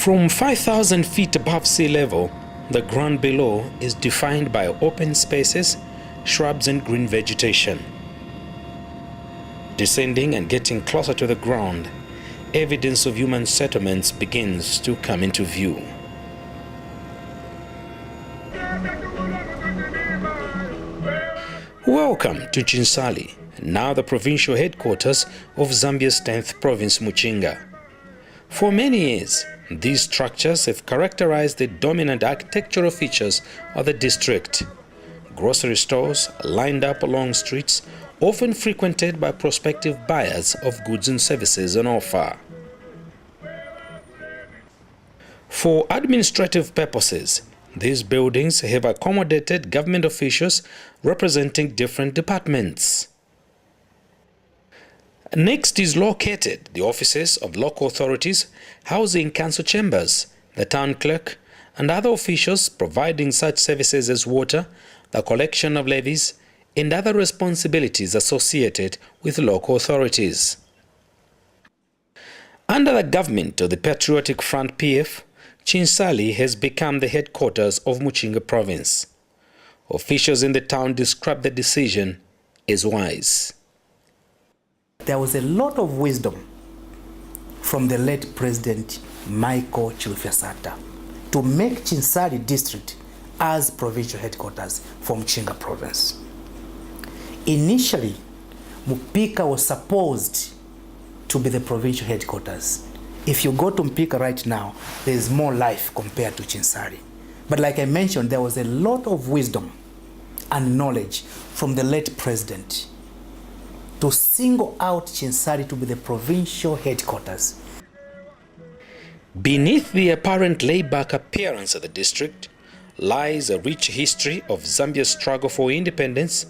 From 5,000 feet above sea level, the ground below is defined by open spaces, shrubs and green vegetation. Descending and getting closer to the ground, evidence of human settlements begins to come into view. Welcome to Chinsali, now the provincial headquarters of Zambia's 10th province, Muchinga. For many years, these structures have characterized the dominant architectural features of the district. Grocery stores lined up along streets, often frequented by prospective buyers of goods and services on offer. For administrative purposes, these buildings have accommodated government officials representing different departments. Next is located the offices of local authorities, housing council chambers, the town clerk, and other officials providing such services as water, the collection of levies, and other responsibilities associated with local authorities. Under the government of the Patriotic Front PF, Chinsali has become the headquarters of Muchinga province. Officials in the town describe the decision as wise. There was a lot of wisdom from the late President Michael Chilufya-Sata to make Chinsali district as provincial headquarters for Muchinga province. Initially, Mupika was supposed to be the provincial headquarters. If you go to Mpika right now, there is more life compared to Chinsali. But like I mentioned, there was a lot of wisdom and knowledge from the late president to single out Chinsali to be the provincial headquarters. Beneath the apparent laid-back appearance of the district lies a rich history of Zambia's struggle for independence,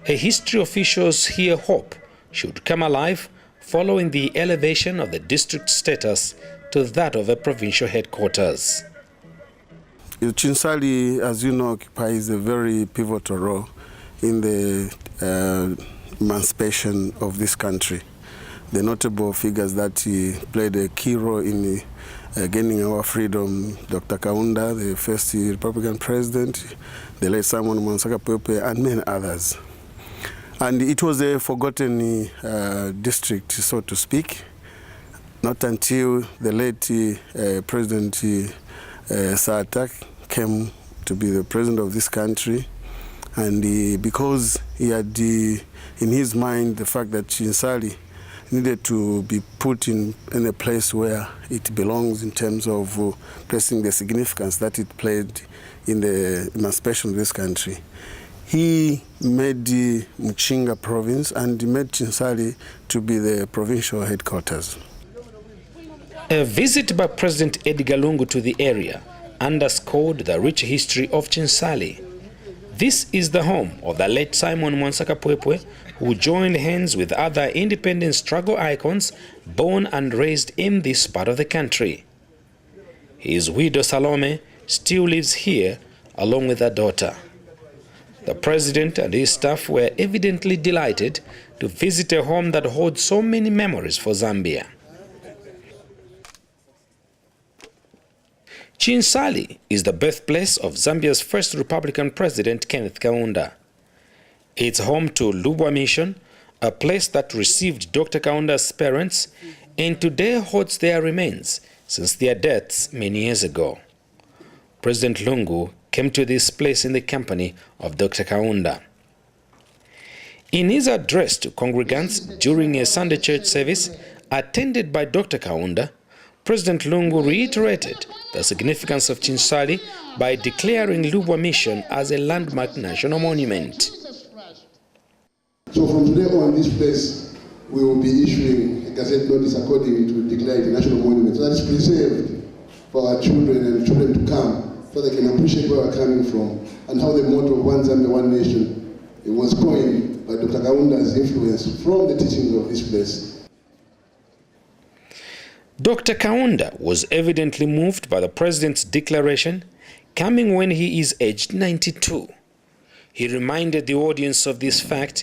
a history officials here hope should come alive following the elevation of the district status to that of a provincial headquarters. Chinsali, as you know, occupies a very pivotal role in the emancipation of this country. The notable figures that played a key role in gaining our freedom: Dr. Kaunda, the first Republican president, the late Simon Mwansaka Pepe, and many others. And it was a forgotten district, so to speak, not until the late President Sata came to be the president of this country. And because he had in his mind the fact that Chinsali needed to be put in a place where it belongs in terms of placing the significance that it played in the emancipation of this country, he made the Muchinga province and made Chinsali to be the provincial headquarters. A visit by President Edgar Lungu to the area underscored the rich history of Chinsali. This is the home of the late Simon Mwansaka Pepe, who joined hands with other independence struggle icons born and raised in this part of the country. His widow Salome still lives here along with her daughter. The president and his staff were evidently delighted to visit a home that holds so many memories for Zambia. Chinsali is the birthplace of Zambia's first Republican president, Kenneth Kaunda. It's home to Lubwa Mission, a place that received Dr. Kaunda's parents and today holds their remains since their deaths many years ago. President Lungu came to this place in the company of Dr. Kaunda. In his address to congregants during a Sunday church service attended by Dr. Kaunda, President Lungu reiterated the significance of Chinsali by declaring Lubwa Mission as a landmark national monument. So from today on, this place, we will be issuing a gazette notice according to declare it a national monument. So that is preserved for our children and children to come, so they can appreciate where we're coming from and how the motto of One Zambia, One Nation, it was coined by Dr. Kaunda's influence from the teachings of this place. Dr. Kaunda was evidently moved by the president's declaration, coming when he is aged 92. He reminded the audience of this fact,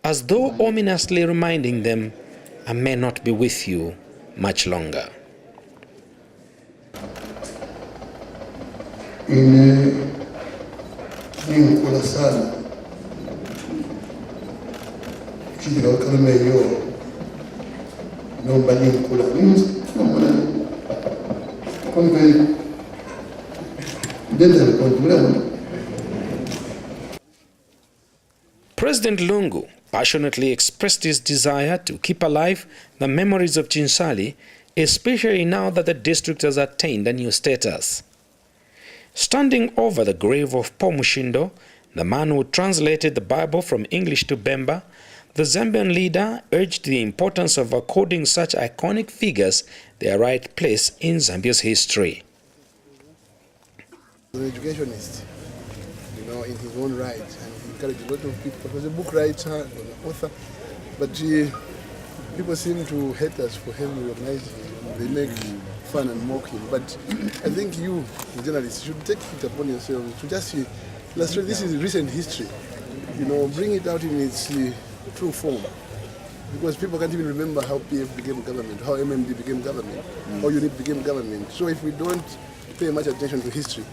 as though ominously reminding them, "I may not be with you much longer." Ninkula sana kitika kalama yo nomba ninkula kombe denda kontumela. President Lungu passionately expressed his desire to keep alive the memories of Chinsali, especially now that the district has attained a new status. Standing over the grave of Pomushindo, the man who translated the Bible from English to Bemba, the Zambian leader urged the importance of according such iconic figures their right place in Zambia's history. An educationist, in his own right, and he encouraged a lot of people. He was a book writer, an author, but people seem to hate us for having recognized him. They make fun and mock him. But I think you, the journalists, should take it upon yourselves to just illustrate this is recent history. Bring it out in its true form. Because people can't even remember how PF became government, how MMD became government, how UNIT became government. So if we don't pay much attention to history,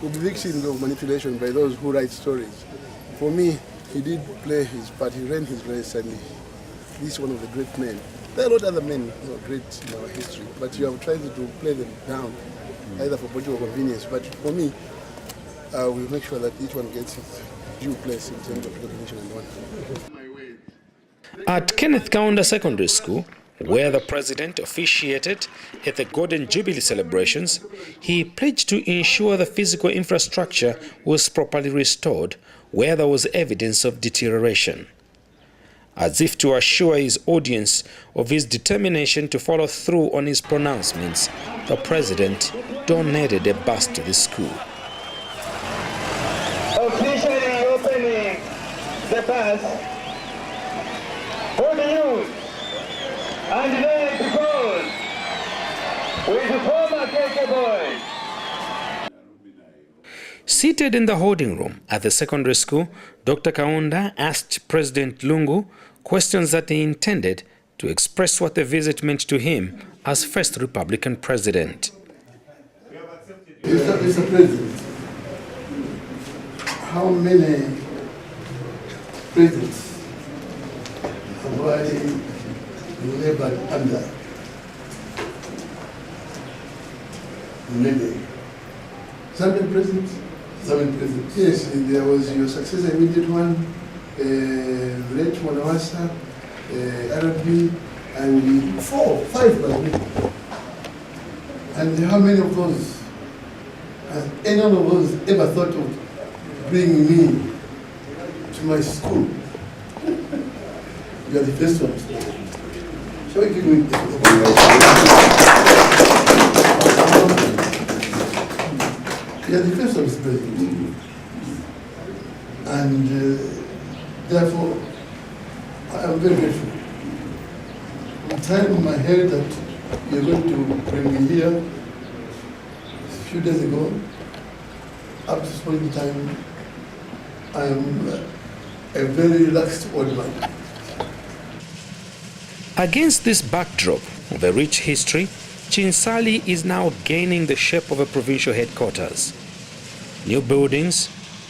we'll be victims of manipulation by those who write stories. For me, he did play his part, he ran his race, and he's one of the great men. There are a lot of other men who are great in our history, but you have tried to play them down, either for political convenience. But for me, we'll make sure that each one gets its due place in terms of recognition and honor. At Kenneth Kaunda Secondary School, where the president officiated at the Golden Jubilee celebrations, he pledged to ensure the physical infrastructure was properly restored where there was evidence of deterioration. As if to assure his audience of his determination to follow through on his pronouncements, the president donated a bus to the school. Officially opening the bus for the youth, and then to goes with the former Keke boys. Seated in the holding room at the secondary school, Dr. Kaunda asked President Lungu questions that he intended to express what the visit meant to him as first Republican president. Mr. President, how many presidents have I labored under? Many. 7 presidents? 7 presidents. Yes, there was your successor, immediate one, late Monawasa, Arabi, and 4, 5 by me. And how many of those, has any one of those ever thought of bringing me to my school? You are the first one. Shall we give me You are the first one, Mr. President. And therefore, I am very grateful. The time I heard that you're going to bring me here a few days ago, up to this point in time, I am a very relaxed old man. Against this backdrop of a rich history, Chinsali is now gaining the shape of a provincial headquarters. New buildings,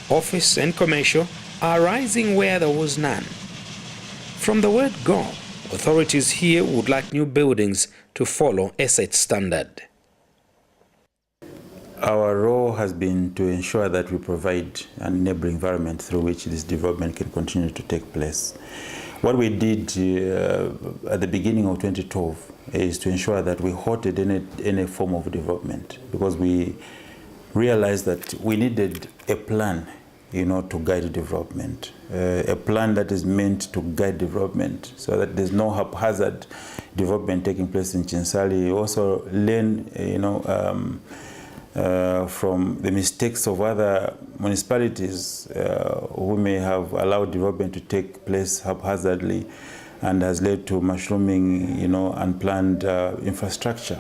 office and commercial are rising where there was none. From the word go, authorities here would like new buildings to follow ESET standard. Our role has been to ensure that we provide an enabling environment through which this development can continue to take place. What we did at the beginning of 2012 is to ensure that we halted any form of development, because we realized that we needed a plan, to guide development, a plan that is meant to guide development so that there's no haphazard development taking place in Chinsali. We also learn, from the mistakes of other municipalities who may have allowed development to take place haphazardly and has led to mushrooming, unplanned infrastructure.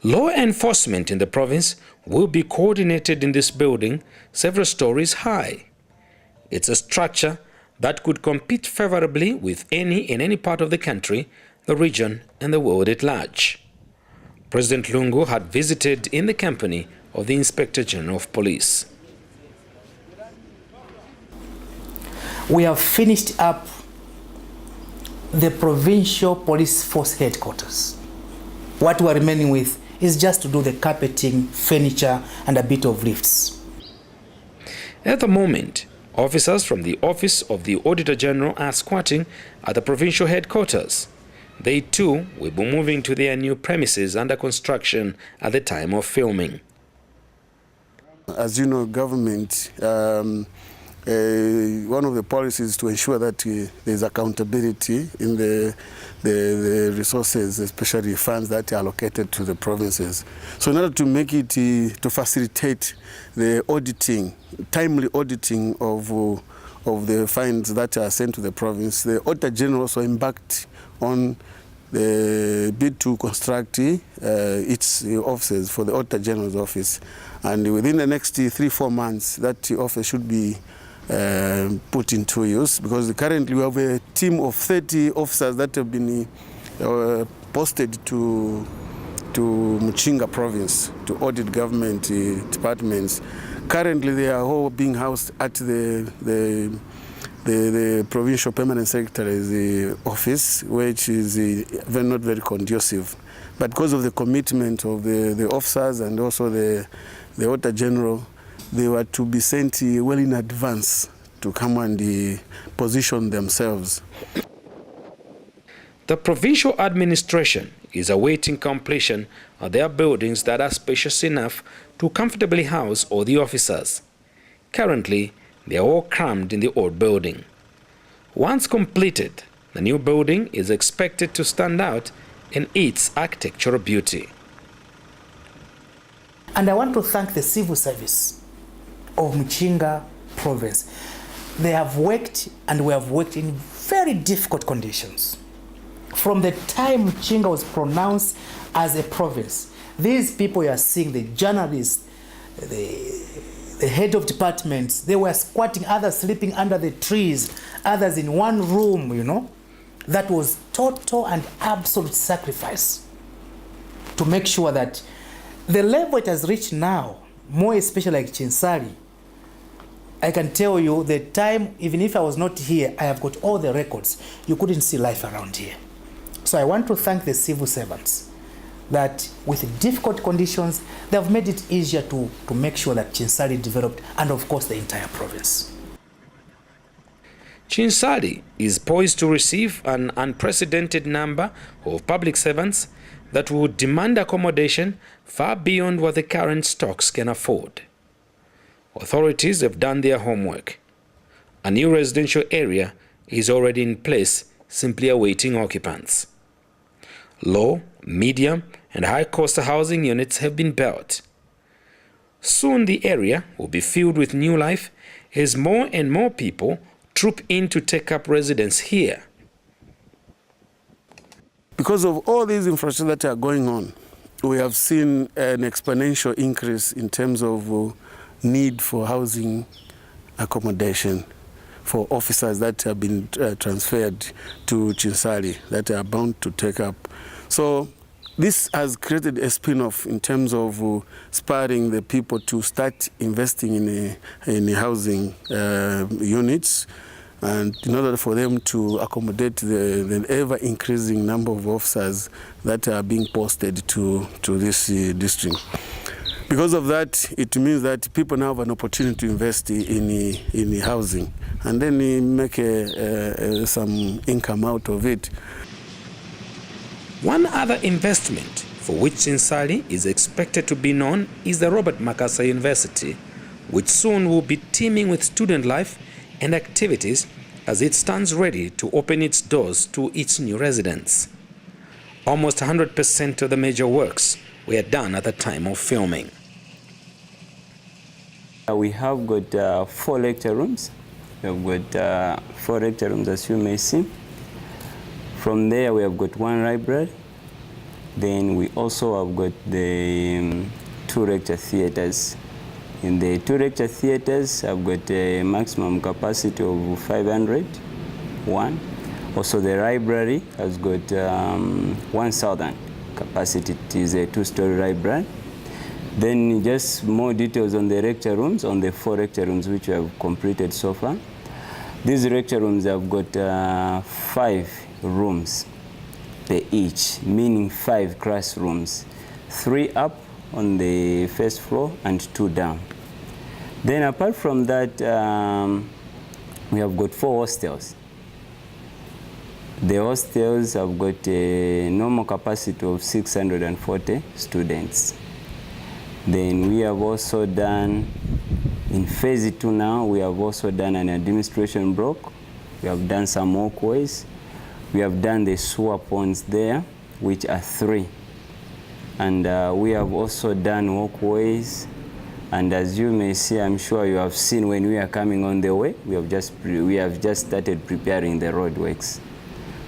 Law enforcement in the province will be coordinated in this building several stories high. It's a structure that could compete favorably with any in any part of the country, the region, and the world at large. President Lungu had visited in the company of the Inspector General of Police. We have finished up the Provincial Police Force headquarters. What we are remaining with is just to do the carpeting, furniture, and a bit of lifts. At the moment, officers from the Office of the Auditor General are squatting at the provincial headquarters. They too will be moving to their new premises under construction at the time of filming. As you know, government, one of the policies is to ensure that there's accountability in the resources, especially funds that are allocated to the provinces. So in order to make it, to facilitate the auditing, timely auditing of the funds that are sent to the province, the Auditor General also embarked on the bid to construct its offices for the Auditor General's office. And within the next 3-4 months, that office should be put into use, because currently we have a team of 30 officers that have been posted to Muchinga province to audit government departments. Currently they are all being housed at the Provincial Permanent Secretary's office, which is not very conducive. But because of the commitment of the officers and also the Auditor General, they were to be sent well in advance to come and position themselves. The provincial administration is awaiting completion of their buildings that are spacious enough to comfortably house all the officers. Currently, they are all crammed in the old building. Once completed, the new building is expected to stand out in its architectural beauty. And I want to thank the civil service of Muchinga province. They have worked, and we have worked in very difficult conditions. From the time Muchinga was pronounced as a province, these people you are seeing, the journalists, the head of departments, they were squatting, others sleeping under the trees, others in one room, you know. That was total and absolute sacrifice to make sure that the level it has reached now, more especially like Chinsali, I can tell you the time, even if I was not here, I have got all the records. You couldn't see life around here. So I want to thank the civil servants that with difficult conditions, they have made it easier to make sure that Chinsali developed, and of course the entire province. Chinsali is poised to receive an unprecedented number of public servants that would demand accommodation far beyond what the current stocks can afford. Authorities have done their homework. A new residential area is already in place, simply awaiting occupants. Low, medium, and high-cost housing units have been built. Soon the area will be filled with new life as more and more people troop in to take up residence here. Because of all these infrastructure that are going on, we have seen an exponential increase in terms of need for housing accommodation for officers that have been transferred to Chinsali that are bound to take up. So this has created a spin-off in terms of spurring the people to start investing in housing units, and in order for them to accommodate the ever-increasing number of officers that are being posted to this district. Because of that, it means that people now have an opportunity to invest in housing and then make some income out of it. One other investment for which Chinsali is expected to be known is the Robert Makasa University, which soon will be teeming with student life and activities as it stands ready to open its doors to its new residents. Almost 100% of the major works were done at the time of filming. We have got 4 lecture rooms. We have got 4 lecture rooms, as you may see. From there, we have got 1 library. Then we also have got the 2 lecture theaters. In the 2 lecture theaters, I've got a maximum capacity of 501. Also, the library has got 1,000 capacity. It is a 2-story library. Then just more details on the lecture rooms, on the 4 lecture rooms which we have completed so far. These lecture rooms have got 5 rooms per each, meaning 5 classrooms, 3 up on the first floor and 2 down. Then apart from that, we have got 4 hostels. The hostels have got a normal capacity of 640 students. Then we have also done, in phase 2 now, we have also done an administration block. We have done some walkways. We have done the sewer ponds there, which are 3. And we have also done walkways. And as you may see, I'm sure you have seen when we are coming on the way, we have just started preparing the roadworks.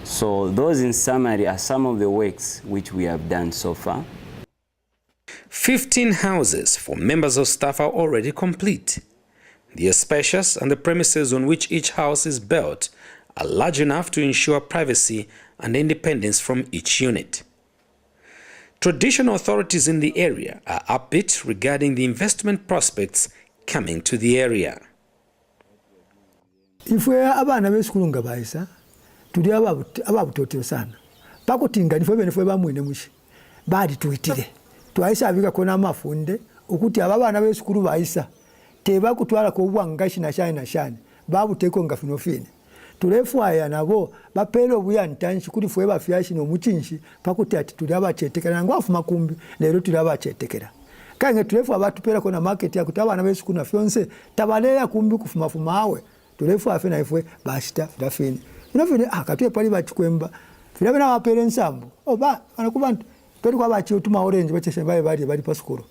So those in summary are some of the works which we have done so far. 15 houses for members of staff are already complete. They are spacious and the premises on which each house is built are large enough to ensure privacy and independence from each unit. Traditional authorities in the area are upbeat regarding the investment prospects coming to the area. Ifwe abana b'esukulu nga bayisa tuli ababutotero sana pakutinga nifwe benefwe bamwine mushi badi tuitire twayisa abika kona mafunde okuti abana b'esukulu bayisa teba kutwala ko bwangashi na shine babuteko nga finofine tulefwaya nabo bapelo obuyantanshi kuli fwe bafyashi no muchinshi pakuti ati tuli abachetekera ngwafu makumbi lero tuli abachetekera kange tulefwa abatupera kona market ya kuti abana b'esukulu na fyonse tabaleya kumbi kufuma awe tulefu afena ifwe bashita fidafini inafine akatwe pali bachikwemba filabena wapere nsambu oba anakubantu peri kwa bachi utuma orange bacheshe bali pasukuru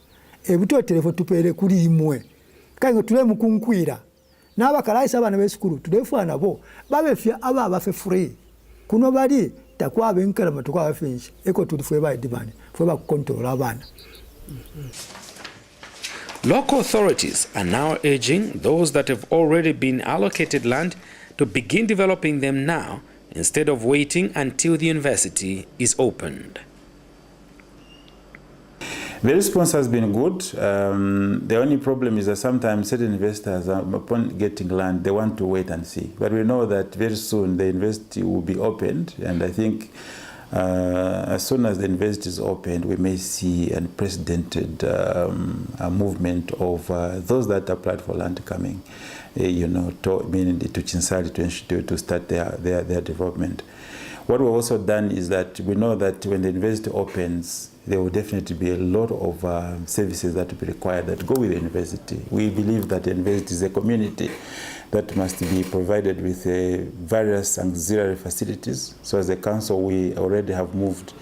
ebuto telefo tupere kuli imwe kange tule mukunkwira naba kalaisa abana b'esukuru tulefu anabo babefya aba bafe free kuno bali takwa benkala matukwa bafinshi eko tulifwe ba dibani fwe ba control abana. Local authorities are now urging those that have already been allocated land to begin developing them now instead of waiting until the university is opened. The response has been good. The only problem is that sometimes certain investors, upon getting land, they want to wait and see. But we know that very soon the university will be opened, and I think as soon as the university is opened, we may see an unprecedented movement of those that applied for land coming, meaning to Chinsali to start their development. What we've also done is that we know that when the university opens, there will definitely be a lot of services that will be required that go with the university. We believe that the university is a community that must be provided with various auxiliary facilities. So as a council, we already have moved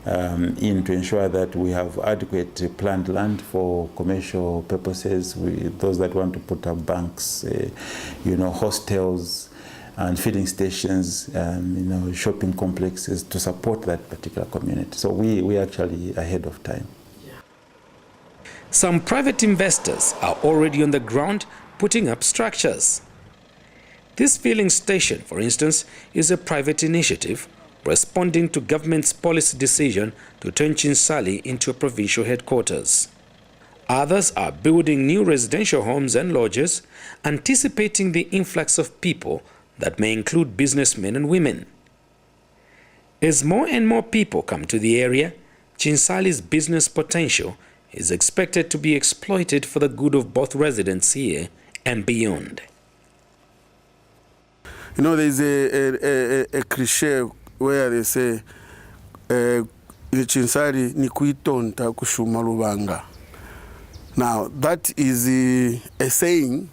in to ensure that we have adequate planned land for commercial purposes, those that want to put up banks, hostels, and feeding stations, shopping complexes to support that particular community. So we actually ahead of time. Some private investors are already on the ground putting up structures. This filling station, for instance, is a private initiative responding to government's policy decision to turn Chinsali into a provincial headquarters. Others are building new residential homes and lodges, anticipating the influx of people that may include businessmen and women. As more and more people come to the area, Chinsali's business potential is expected to be exploited for the good of both residents here and beyond. There's a cliche where they say, Chinsali ni kuitonta kushuma lubanga. Now, that is a saying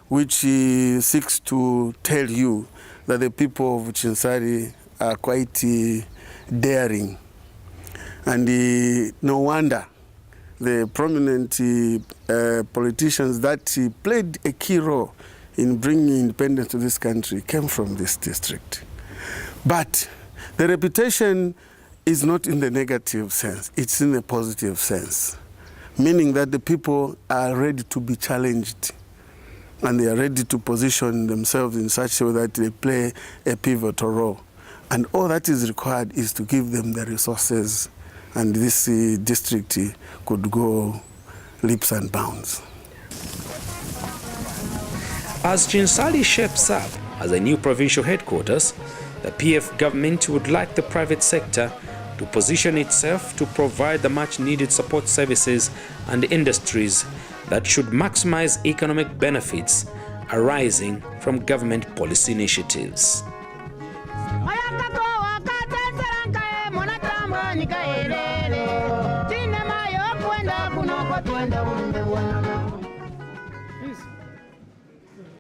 which seeks to tell you that the people of Chinsali are quite daring. And no wonder the prominent politicians that played a key role in bringing independence to this country came from this district. But the reputation is not in the negative sense, it's in the positive sense, meaning that the people are ready to be challenged and they are ready to position themselves in such a way that they play a pivotal role. And all that is required is to give them the resources and this district could go leaps and bounds. As Chinsali shapes up as a new provincial headquarters, the PF government would like the private sector to position itself to provide the much-needed support services and industries that should maximize economic benefits arising from government policy initiatives. Twende